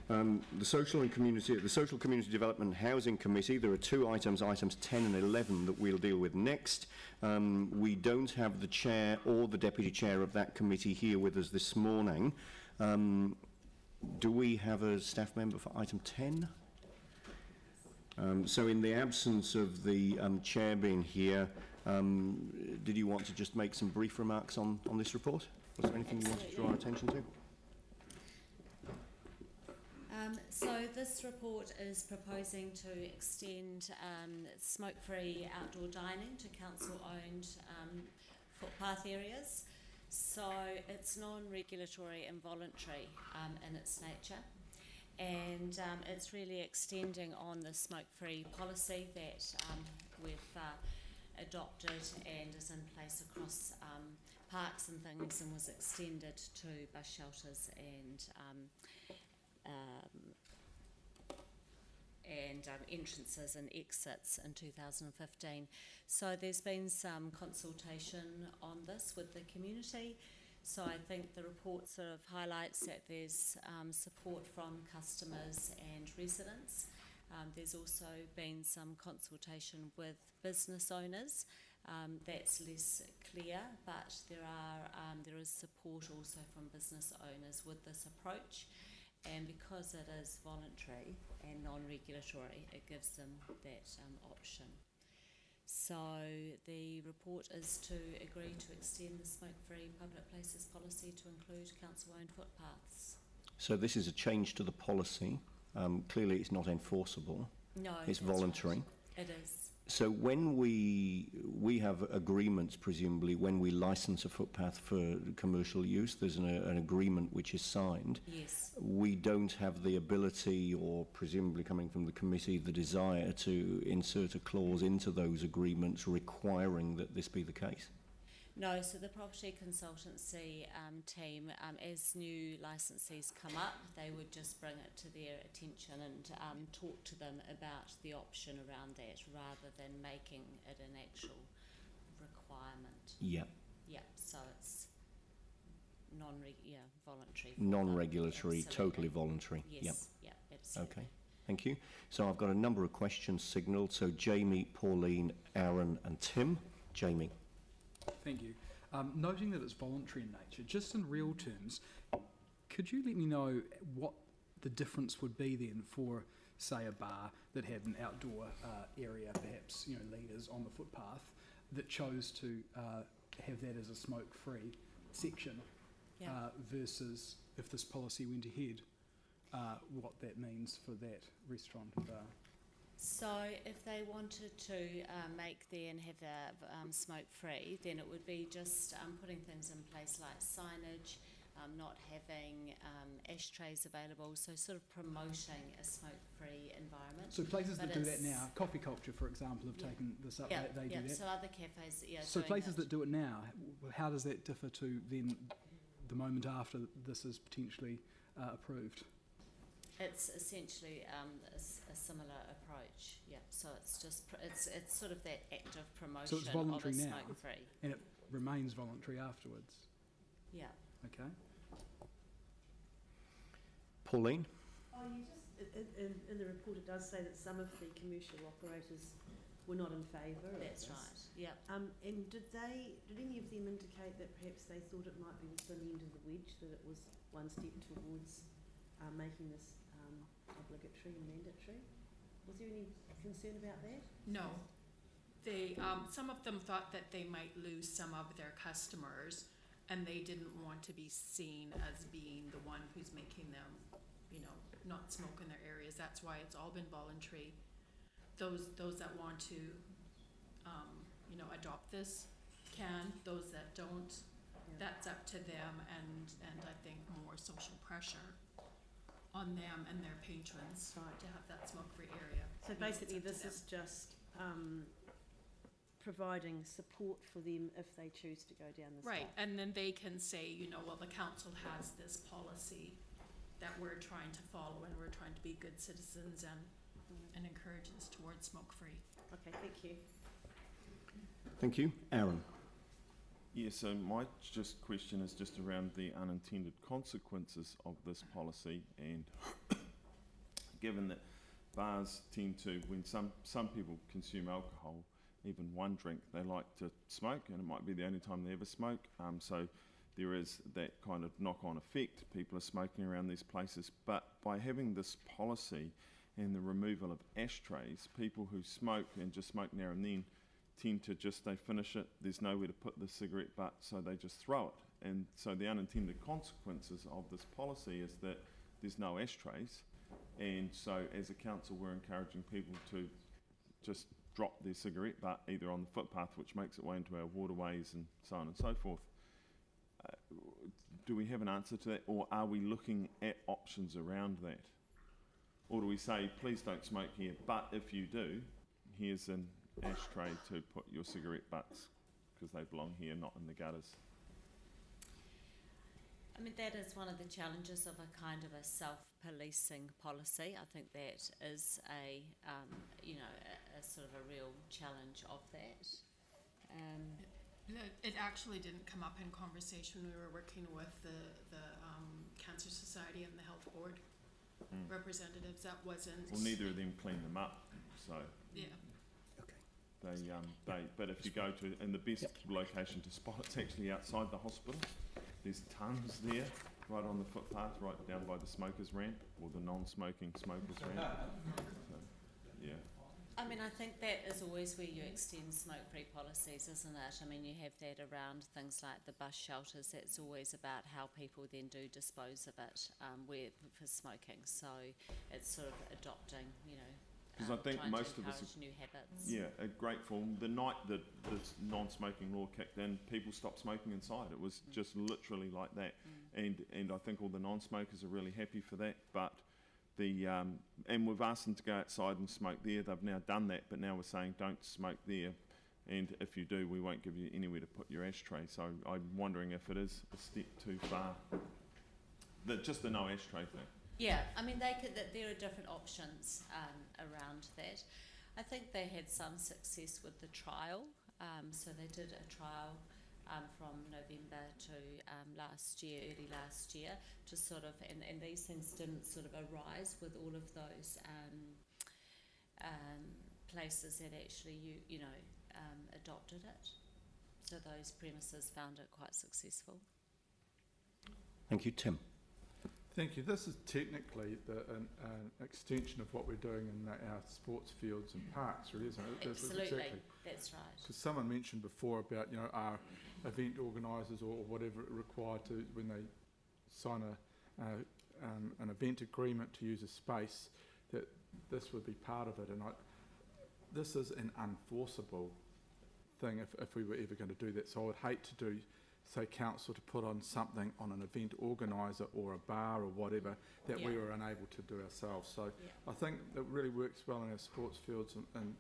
The Social Community Development and Housing Committee, there are two items 10 and 11, that we'll deal with next. We don't have the chair or the deputy chair of that committee here with us this morning. Do we have a staff member for item 10? So in the absence of the chair being here, did you want to just make some brief remarks on this report? Was there anything you wanted to draw our attention to? So this report is proposing to extend smoke-free outdoor dining to council-owned footpath areas. So it's non-regulatory and voluntary in its nature, and it's really extending on the smoke-free policy that we've adopted and is in place across parks and things, and was extended to bus shelters and entrances and exits in 2015. So there's been some consultation on this with the community. So I think the report sort of highlights that there's support from customers and residents. There's also been some consultation with business owners. That's less clear, but there is support also from business owners with this approach. And because it is voluntary and non-regulatory, it gives them that option. So the report is to agree to extend the smoke-free public places policy to include council-owned footpaths. So this is a change to the policy. Clearly it's not enforceable. No, it's voluntary. Right. It is. So when we have agreements, presumably, when we license a footpath for commercial use, there's an agreement which is signed. Yes. We don't have the ability, or presumably coming from the committee, the desire to insert a clause into those agreements requiring that this be the case? No, so the property consultancy team, as new licensees come up, they would just bring it to their attention and talk to them about the option around that, rather than making it an actual requirement. Yeah. Yeah, so it's voluntary. Non-regulatory, totally voluntary. Yes, yeah, absolutely. Okay, thank you. So I've got a number of questions signalled. So Jamie, Pauline, Aaron and Tim. Jamie. Thank you. Noting that it's voluntary in nature, just in real terms, could you let me know what the difference would be then for, say, a bar that had an outdoor area, perhaps, leaders on the footpath, that chose to have that as a smoke-free section, versus if this policy went ahead, what that means for that restaurant or bar? So if they wanted to make there and have the smoke-free, then it would be just putting things in place like signage, not having ashtrays available, so sort of promoting a smoke-free environment. So places that do that now, Coffee Culture, for example, have taken this up, they do that? So other cafes, So places that do it now, how does that differ to then the moment after this is potentially approved? It's essentially a similar approach, yeah. So it's just it's sort of that active promotion. So it's voluntary of a now, smoke-free, and it remains voluntary afterwards. Yeah. Okay. Pauline. Oh, you just in the report it does say that some of the commercial operators were not in favour of this. That's right. Yeah. And did any of them indicate that perhaps they thought it might be the thin end of the wedge, that it was one step towards making this obligatory and mandatory? Was there any concern about that? No. They some of them thought that they might lose some of their customers, and they didn't want to be seen as being the one who's making them, not smoke in their areas. That's why it's all been voluntary. Those that want to, adopt this can. Those that don't, that's up to them, and I think more social pressure on them and their patrons to have that smoke-free area. So basically this is just providing support for them if they choose to go down this right path. And then they can say, well, the council has this policy that we're trying to follow, and we're trying to be good citizens and encourage us towards smoke-free. Okay, thank you. Thank you. Aaron. Yeah, so my question is just around the unintended consequences of this policy, and given that bars tend to, when some people consume alcohol, even one drink, they like to smoke, and it might be the only time they ever smoke. So there is that kind of knock-on effect. People are smoking around these places, but by having this policy and the removal of ashtrays, people who smoke and just smoke now and then tend to just, they finish it, there's nowhere to put the cigarette butt, so they just throw it. And so the unintended consequences of this policy is that there's no ashtrays, and so as a council we're encouraging people to just drop their cigarette butt either on the footpath, which makes its way into our waterways and so on and so forth. Do we have an answer to that, or are we looking at options around that? Or do we say, please don't smoke here, but if you do, here's an ashtray to put your cigarette butts, because they belong here, not in the gutters? I mean, that is one of the challenges of a kind of a self-policing policy. I think that is a sort of a real challenge of that. It actually didn't come up in conversation. We were working with the Cancer Society and the Health Board representatives. That wasn't. Well, neither of them clean them up, so. Yeah. But if you go to, and the best location to spot it's actually outside the hospital. There's tons there, right on the footpath, right down by the smokers ramp, or the non-smoking smokers ramp. So, yeah. I mean, I think that is always where you extend smoke-free policies, isn't it? I mean, you have that around things like the bus shelters. That's always about how people then do dispose of it for smoking. So it's sort of adopting, because I think most of us are new habits. Yeah, grateful. The night that this non-smoking law kicked in, people stopped smoking inside. It was just literally like that, and I think all the non-smokers are really happy for that. But and we've asked them to go outside and smoke there. They've now done that, but now we're saying don't smoke there, and if you do, we won't give you anywhere to put your ashtray. So I'm wondering if it is a step too far. Just the no ashtray thing. Yeah, I mean, there are different options around that. I think they had some success with the trial. So they did a trial from November to early last year, to sort of, and these things didn't sort of arise with all of those places that actually adopted it. So those premises found it quite successful. Thank you, Tim. Thank you. This is technically an extension of what we're doing in our sports fields and parks, really, isn't it? Absolutely, exactly. That's right. Because someone mentioned before about, our event organisers or whatever required to, when they sign an event agreement to use a space, that this would be part of it. And this is an unenforceable thing if we were ever going to do that. So I would hate to say council to put on something on an event organiser or a bar or whatever that we were unable to do ourselves. So I think that really works well in our sports fields and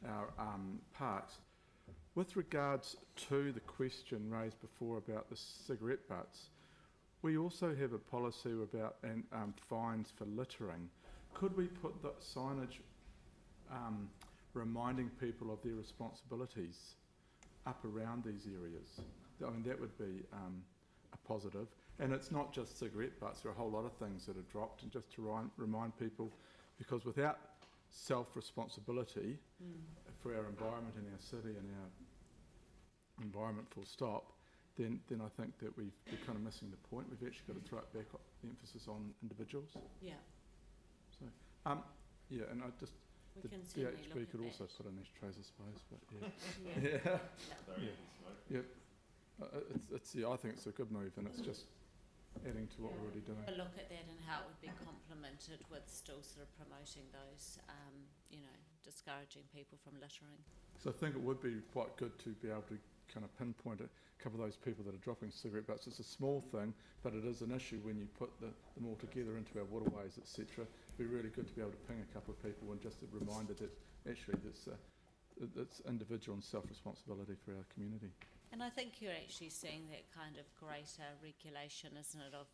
our parks. With regards to the question raised before about the cigarette butts, we also have a policy about fines for littering. Could we put the signage reminding people of their responsibilities up around these areas? I mean, that would be a positive. And it's not just cigarette butts, there are a whole lot of things that are dropped, and just to remind people, because without self-responsibility for our environment and our city and our environment full stop, then I think that we're kind of missing the point. We've actually got to throw it back, the emphasis on individuals. Yeah. So, and I just, the DHB could also put in ashtrays, I suppose, but I think it's a good move, and it's just adding to what we're already doing. A look at that and how it would be complemented with still sort of promoting those, discouraging people from littering. So I think it would be quite good to be able to kind of pinpoint a couple of those people that are dropping cigarette butts. It's a small thing, but it is an issue when you put them all together into our waterways, etc. It'd be really good to be able to ping a couple of people and just a reminder that actually it's individual and self-responsibility for our community. And I think you're actually seeing that kind of greater regulation, isn't it, of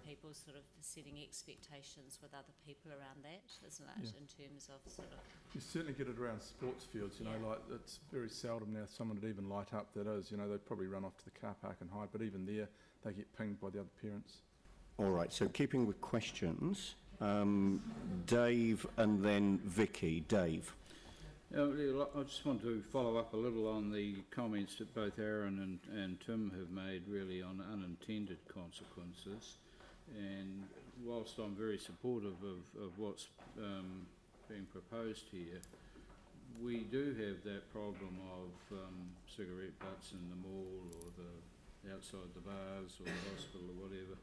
people sort of setting expectations with other people around that, isn't it, in terms of sort of... You certainly get it around sports fields, like it's very seldom now someone would even light up that is, they'd probably run off to the car park and hide, but even there they get pinged by the other parents. All right, so keeping with questions, Dave and then Vicky. Dave. I just want to follow up a little on the comments that both Aaron and Tim have made really on unintended consequences. And whilst I'm very supportive of what's being proposed here, we do have that problem of cigarette butts in the mall or the outside the bars or the hospital or whatever.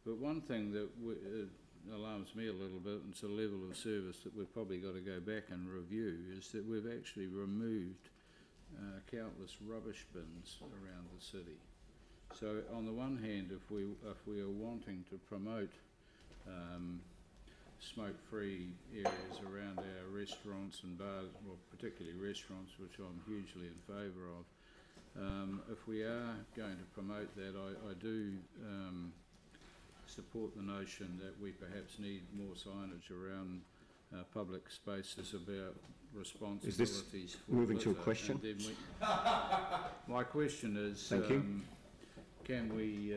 But one thing that alarms me a little bit, and it's a level of service that we've probably got to go back and review, is that we've actually removed countless rubbish bins around the city. So on the one hand, if we are wanting to promote smoke-free areas around our restaurants and bars, well particularly restaurants, which I'm hugely in favour of, if we are going to promote that, I do support the notion that we perhaps need more signage around public spaces about responsibilities. Is this for moving to a litter. question? And then my question is, Thank you. can we,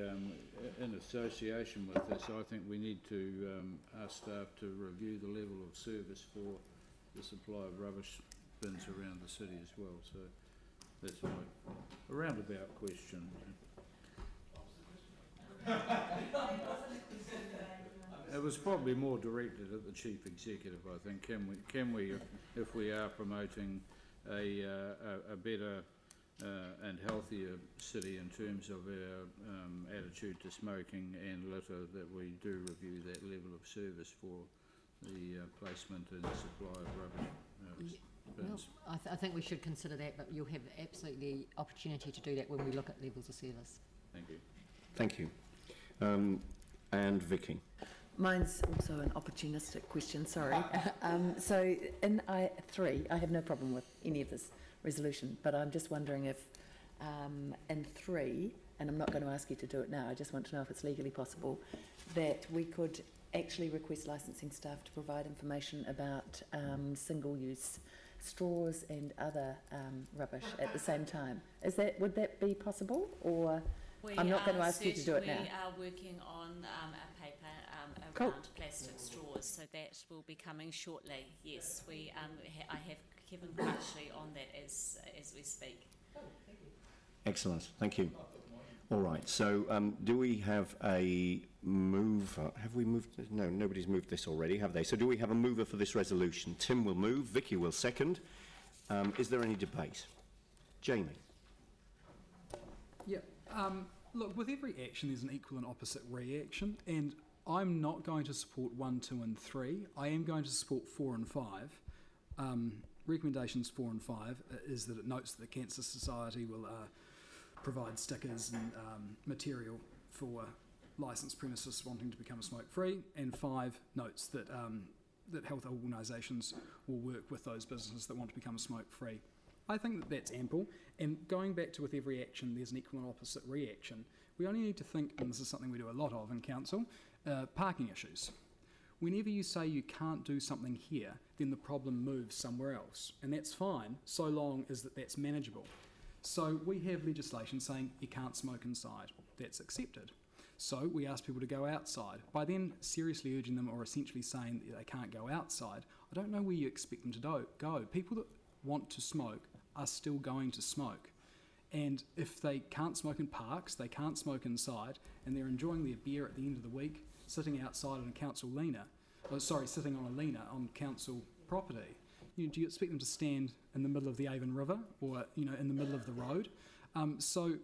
in association with this, I think we need to ask staff to review the level of service for the supply of rubbish bins around the city as well. So that's my roundabout question. It was probably more directed at the chief executive, I think. Can we, if we are promoting a better and healthier city in terms of our attitude to smoking and litter, that we do review that level of service for the placement and supply of rubbish bins? Well, I think we should consider that, but you'll have absolutely opportunity to do that when we look at levels of service. Thank you. Thank you. And Vicky. Mine's also an opportunistic question, sorry. So in I3, I have no problem with any of this resolution, but I'm just wondering if in 3, and I'm not going to ask you to do it now, I just want to know if it's legally possible, that we could actually request licensing staff to provide information about single-use straws and other rubbish at the same time. Would that be possible, or I'm not going to ask you to do it now? We are working on a paper Cool. around plastic straws, so that will be coming shortly. Yes, we I have Kevin Crutchley on that as we speak. Excellent. Thank you. All right. So do we have a mover? Have we moved? No, nobody's moved this already, have they? So do we have a mover for this resolution? Tim will move. Vicky will second. Is there any debate? Jamie. Yeah. Look, with every action, there's an equal and opposite reaction, and I'm not going to support 1, 2 and 3. I am going to support 4 and 5. Recommendations 4 and 5 is that it notes that the Cancer Society will provide stickers and material for licensed premises wanting to become smoke-free, and 5 notes that that health organisations will work with those businesses that want to become smoke-free. I think that that's ample, and going back to with every action there's an equal and opposite reaction. We only need to think, and this is something we do a lot of in council, parking issues. Whenever you say you can't do something here, then the problem moves somewhere else, and that's fine so long as that's manageable. So we have legislation saying you can't smoke inside. That's accepted. So we ask people to go outside. By then seriously urging them or essentially saying that they can't go outside, I don't know where you expect them to go. People that want to smoke are still going to smoke. And if they can't smoke in parks, they can't smoke inside, and they're enjoying their beer at the end of the week, sitting outside on a council sitting on a lena on council property, do you expect them to stand in the middle of the Avon River or in the middle of the road? So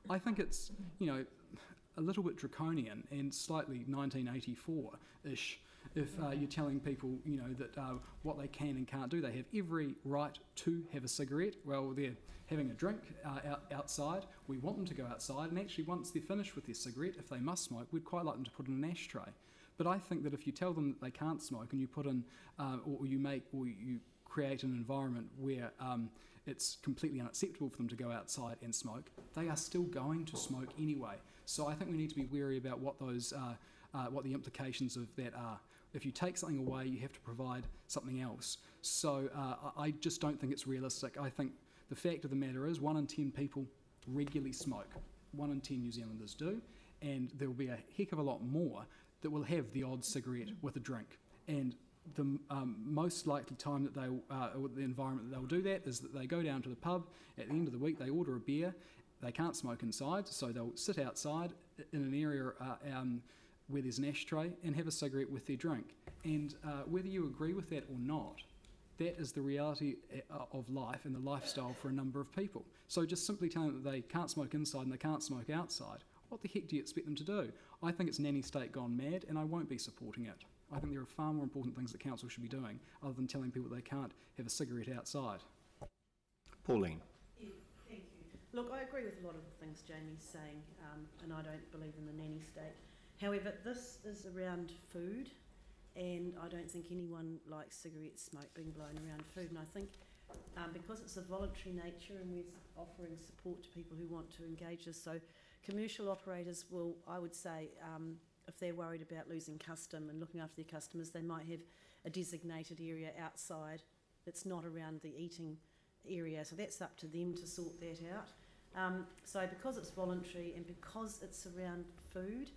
I think it's a little bit draconian and slightly 1984-ish if you're telling people that what they can and can't do. They have every right to have a cigarette. Well, they're having a drink outside. We want them to go outside, and actually once they're finished with their cigarette, if they must smoke, we'd quite like them to put in an ashtray. But I think that if you tell them that they can't smoke and you put in, or you create an environment where it's completely unacceptable for them to go outside and smoke, they are still going to smoke anyway. So I think we need to be wary about what the implications of that are. If you take something away, you have to provide something else. So I just don't think it's realistic. I think the fact of the matter is 1 in 10 people regularly smoke. 1 in 10 New Zealanders do, and there will be a heck of a lot more that will have the odd cigarette with a drink. And the most likely time that they, or the environment that they'll do that is that they go down to the pub at the end of the week, they order a beer, they can't smoke inside, so they'll sit outside in an area where there's an ashtray and have a cigarette with their drink. And whether you agree with that or not, that is the reality of life and the lifestyle for a number of people. So just simply telling them that they can't smoke inside and they can't smoke outside, what the heck do you expect them to do? I think it's nanny state gone mad, and I won't be supporting it. I think there are far more important things that council should be doing other than telling people they can't have a cigarette outside. Pauline. Yeah, thank you. Look, I agree with a lot of the things Jamie's saying, and I don't believe in the nanny state. However, this is around food, and I don't think anyone likes cigarette smoke being blown around food. And I think because it's a voluntary nature and we're offering support to people who want to engage this, so commercial operators will, I would say, if they're worried about losing custom and looking after their customers, they might have a designated area outside that's not around the eating area. So that's up to them to sort that out. So because it's voluntary and because it's around food,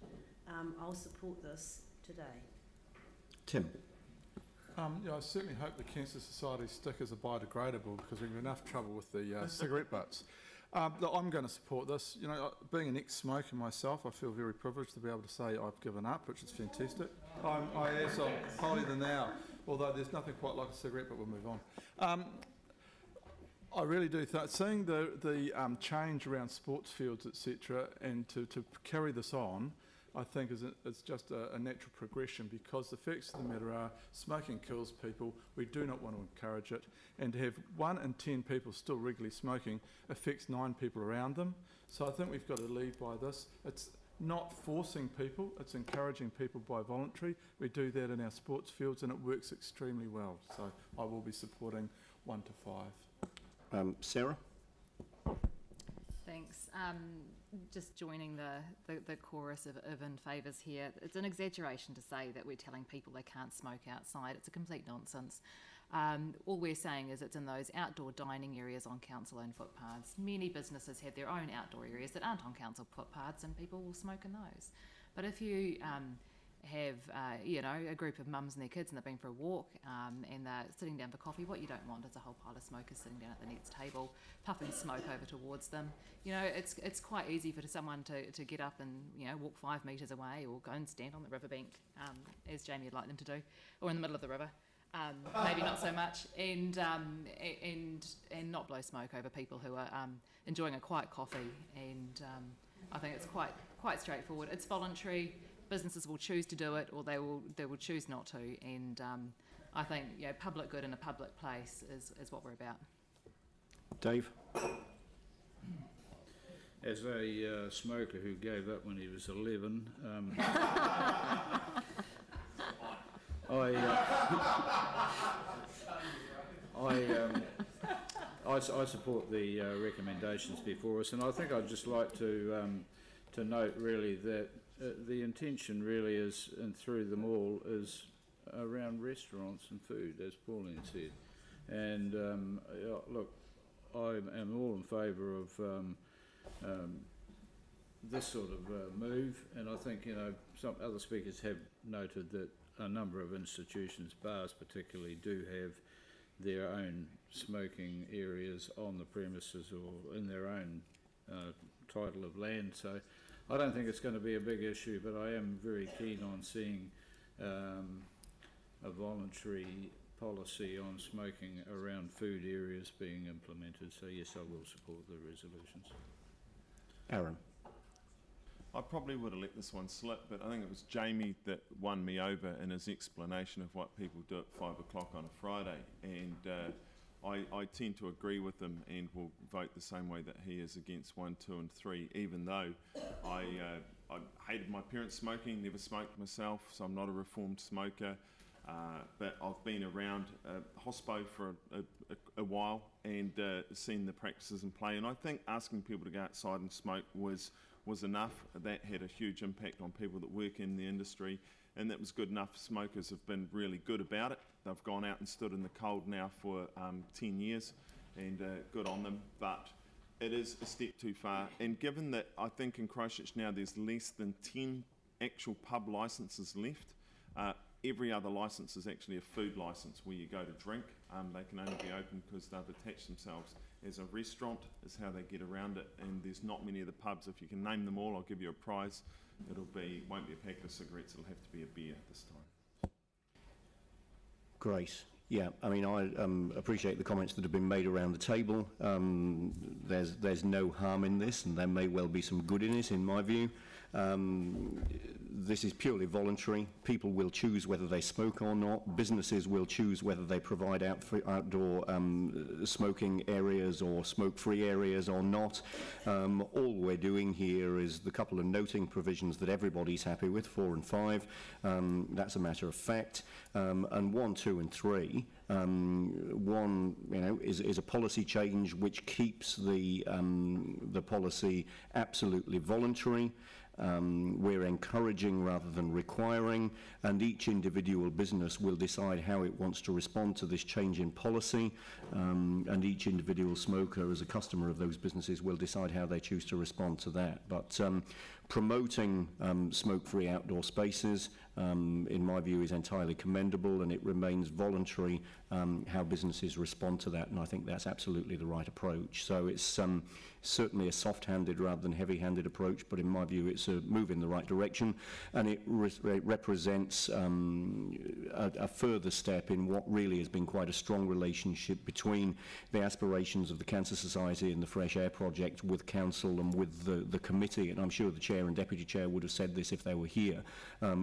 I'll support this today. Tim. Yeah, I certainly hope the Cancer Society stickers are biodegradable, because we've got enough trouble with the cigarette butts. Look, I'm going to support this. You know, being an ex-smoker myself, I feel very privileged to be able to say I've given up, which is fantastic. I'm holier than thou, although there's nothing quite like a cigarette, but we'll move on. I really do think seeing the change around sports fields, etc., and to carry this on, I think it's just a natural progression, because the facts of the matter are smoking kills people. We do not want to encourage it, and to have 1 in 10 people still regularly smoking affects 9 people around them. So I think we've got to lead by this. It's not forcing people, it's encouraging people by voluntary. We do that in our sports fields and it works extremely well. So I will be supporting 1 to 5. Sarah? Thanks. Just joining the chorus of in favours here. It's an exaggeration to say that we're telling people they can't smoke outside. It's a complete nonsense. All we're saying is it's in those outdoor dining areas on council-owned footpaths. Many businesses have their own outdoor areas that aren't on council footpaths, and people will smoke in those. But if you have, a group of mums and their kids and they've been for a walk and they're sitting down for coffee, what you don't want is a whole pile of smokers sitting down at the next table, puffing smoke over towards them. You know, it's quite easy for someone to get up and, walk 5 metres away or go and stand on the riverbank, as Jamie would like them to do, or in the middle of the river. Maybe not so much, and not blow smoke over people who are enjoying a quiet coffee. And I think it's quite straightforward. It's voluntary. Businesses will choose to do it, or they will choose not to. And I think public good in a public place is what we're about. Dave. As a smoker who gave up when he was 11. I support the recommendations before us, and I think I'd just like to note really that the intention really is, and through them all, is around restaurants and food, as Pauline said. And look, I am all in favour of this sort of move, and I think some other speakers have noted that a number of institutions, bars particularly, do have their own smoking areas on the premises or in their own title of land. So I don't think it's going to be a big issue, but I am very keen on seeing a voluntary policy on smoking around food areas being implemented. So yes, I will support the resolutions. Aaron. I probably would have let this one slip, but I think it was Jamie that won me over in his explanation of what people do at 5 o'clock on a Friday, and I tend to agree with him and will vote the same way that he is against 1, 2 and 3, even though I hated my parents smoking, never smoked myself, so I'm not a reformed smoker, but I've been around hospo for a while and seen the practices in play, and I think asking people to go outside and smoke was enough. That had a huge impact on people that work in the industry, and that was good enough. Smokers have been really good about it. They've gone out and stood in the cold now for 10 years, and good on them, but it is a step too far. And given that I think in Christchurch now there's less than 10 actual pub licences left, every other licence is actually a food licence where you go to drink. They can only be open because they've attached themselves as a restaurant, is how they get around it, and there's not many of the pubs. If you can name them all, I'll give you a prize. Won't be a packet of cigarettes, it'll have to be a beer this time. Great. Yeah, I mean, I appreciate the comments that have been made around the table. There's no harm in this, and there may well be some good in it, in my view. This is purely voluntary. People will choose whether they smoke or not. Businesses will choose whether they provide outdoor smoking areas or smoke-free areas or not. All we're doing here is the couple of noting provisions that everybody's happy with, 4 and 5. That's a matter of fact. And 1, 2 and 3. 1, is a policy change which keeps the policy absolutely voluntary. We're encouraging rather than requiring, and each individual business will decide how it wants to respond to this change in policy, and each individual smoker as a customer of those businesses will decide how they choose to respond to that. But promoting smoke-free outdoor spaces, in my view, is entirely commendable, and it remains voluntary how businesses respond to that, and I think that's absolutely the right approach. So it's certainly a soft-handed rather than heavy-handed approach, but in my view it's a move in the right direction, and it represents a further step in what really has been quite a strong relationship between the aspirations of the Cancer Society and the Fresh Air Project with Council and with the committee, and I'm sure the Chair and Deputy Chair would have said this if they were here,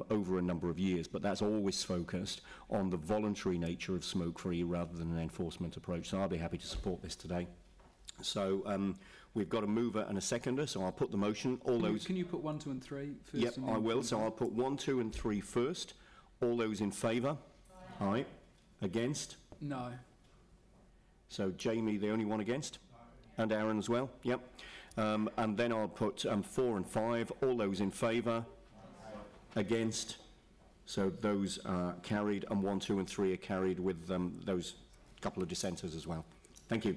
over a number of years, but that's always focused on the voluntary nature of smoke-free rather than an enforcement approach, so I'll be happy to support this today. So we've got a mover and a seconder, so I'll put the motion. Can you put 1, 2 and 3 first? Yep, I will. So I'll put 1, 2 and 3 first. All those in favour? Aye. Against? No. So Jamie, the only one against? And Aaron as well? Yep. And then I'll put 4 and 5. All those in favour? Against? So those are carried, and 1, 2 and 3 are carried with those couple of dissenters as well. Thank you.